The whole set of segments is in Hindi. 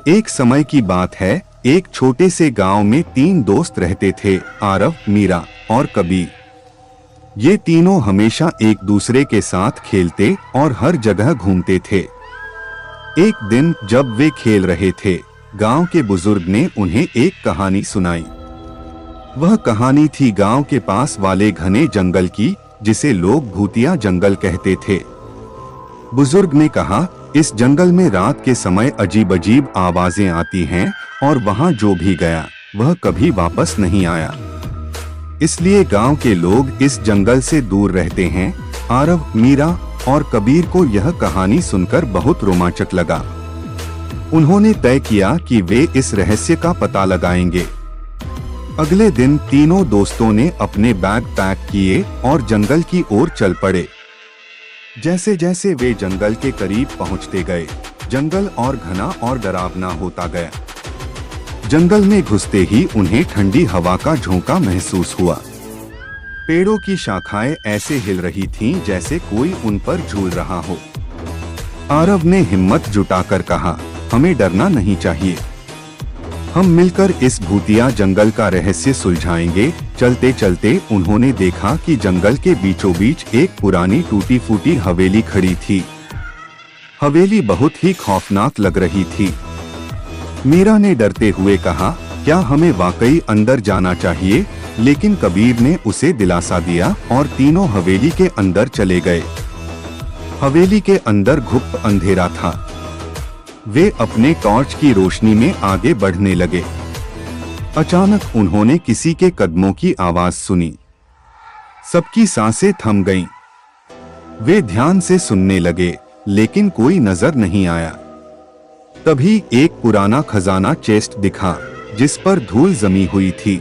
एक समय की बात है, एक छोटे से गांव में 3 दोस्त रहते थे, आरव, मीरा और कबीर। ये तीनों हमेशा एक दूसरे के साथ खेलते और हर जगह घूमते थे। एक दिन जब वे खेल रहे थे, गांव के बुजुर्ग ने उन्हें एक कहानी सुनाई। वह कहानी थी गांव के पास वाले घने जंगल की, जिसे लोग भूतिया जंगल कहते थे। बुजुर्ग ने कहा, इस जंगल में रात के समय अजीब अजीब आवाजें आती हैं और वहां जो भी गया वह कभी वापस नहीं आया। इसलिए गांव के लोग इस जंगल से दूर रहते हैं। आरव, मीरा और कबीर को यह कहानी सुनकर बहुत रोमांचक लगा। उन्होंने तय किया कि वे इस रहस्य का पता लगाएंगे। अगले दिन तीनों दोस्तों ने अपने बैग पैक किए और जंगल की ओर चल पड़े। जैसे जैसे वे जंगल के करीब पहुंचते गए, जंगल और घना और डरावना होता गया। जंगल में घुसते ही उन्हें ठंडी हवा का झोंका महसूस हुआ। पेड़ों की शाखाएं ऐसे हिल रही थीं जैसे कोई उन पर झूल रहा हो। आरव ने हिम्मत जुटाकर कहा, हमें डरना नहीं चाहिए। हम मिलकर इस भूतिया जंगल का रहस्य सुलझाएंगे। चलते चलते उन्होंने देखा कि जंगल के बीचों बीच एक पुरानी टूटी फूटी हवेली खड़ी थी। हवेली बहुत ही खौफनाक लग रही थी। मीरा ने डरते हुए कहा, क्या हमें वाकई अंदर जाना चाहिए? लेकिन कबीर ने उसे दिलासा दिया और तीनों हवेली के अंदर चले गए। हवेली के अंदर गुप्त अंधेरा था। वे अपने टॉर्च की रोशनी में आगे बढ़ने लगे। अचानक उन्होंने किसी के कदमों की आवाज सुनी। सबकी सांसें थम गईं। वे ध्यान से सुनने लगे, लेकिन कोई नजर नहीं आया। तभी एक पुराना खजाना चेस्ट दिखा, जिस पर धूल जमी हुई थी।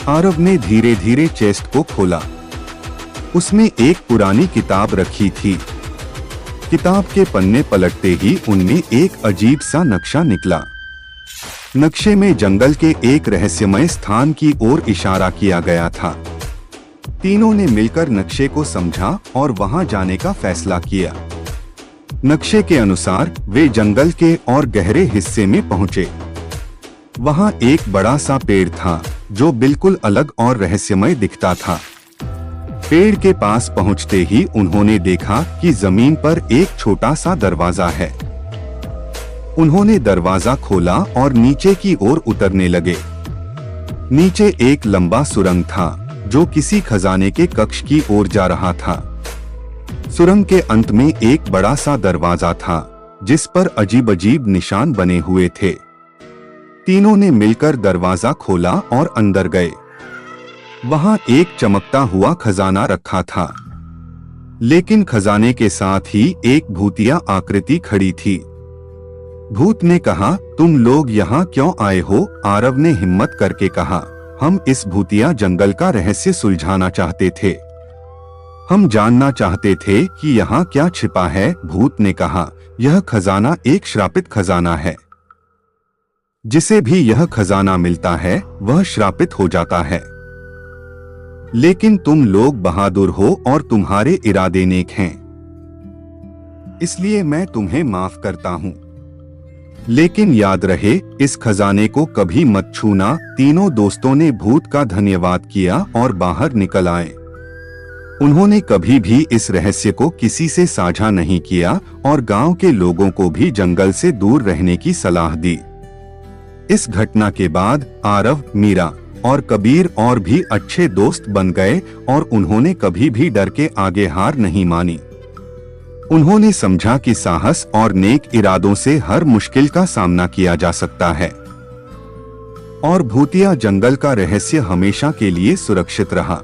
आरव ने धीरे धीरे चेस्ट को खोला। उसमें एक पुरानी किताब रखी थी। किताब के पन्ने पलटते ही उनमें एक अजीब सा नक्शा निकला। नक्शे में जंगल के एक रहस्यमय स्थान की ओर इशारा किया गया था। तीनों ने मिलकर नक्शे को समझा और वहां जाने का फैसला किया। नक्शे के अनुसार वे जंगल के और गहरे हिस्से में पहुंचे। वहां एक बड़ा सा पेड़ था, जो बिल्कुल अलग और रहस्यमय दिखता था। पेड़ के पास पहुंचते ही उन्होंने देखा कि जमीन पर एक छोटा सा दरवाजा है। उन्होंने दरवाजा खोला और नीचे की ओर उतरने लगे। नीचे एक लंबा सुरंग था, जो किसी खजाने के कक्ष की ओर जा रहा था। सुरंग के अंत में एक बड़ा सा दरवाजा था, जिस पर अजीब अजीब निशान बने हुए थे। तीनों ने मिलकर दरवाजा खोला और अंदर गए। वहां एक चमकता हुआ खजाना रखा था, लेकिन खजाने के साथ ही एक भूतिया आकृति खड़ी थी। भूत ने कहा, तुम लोग यहाँ क्यों आए हो? आरव ने हिम्मत करके कहा, हम इस भूतिया जंगल का रहस्य सुलझाना चाहते थे। हम जानना चाहते थे कि यहाँ क्या छिपा है। भूत ने कहा, यह खजाना एक श्रापित खजाना है। जिसे भी यह खजाना मिलता है, वह श्रापित हो जाता है। लेकिन तुम लोग बहादुर हो और तुम्हारे इरादे नेक हैं, इसलिए मैं तुम्हें माफ करता हूँ। लेकिन याद रहे, इस खजाने को कभी मत छूना। तीनों दोस्तों ने भूत का धन्यवाद किया और बाहर निकल आए। उन्होंने कभी भी इस रहस्य को किसी से साझा नहीं किया और गांव के लोगों को भी जंगल से दूर रहने की सलाह दी। इस घटना के बाद आरव, मीरा और कबीर और भी अच्छे दोस्त बन गए और उन्होंने कभी भी डर के आगे हार नहीं मानी। उन्होंने समझा कि साहस और नेक इरादों से हर मुश्किल का सामना किया जा सकता है और भूतिया जंगल का रहस्य हमेशा के लिए सुरक्षित रहा।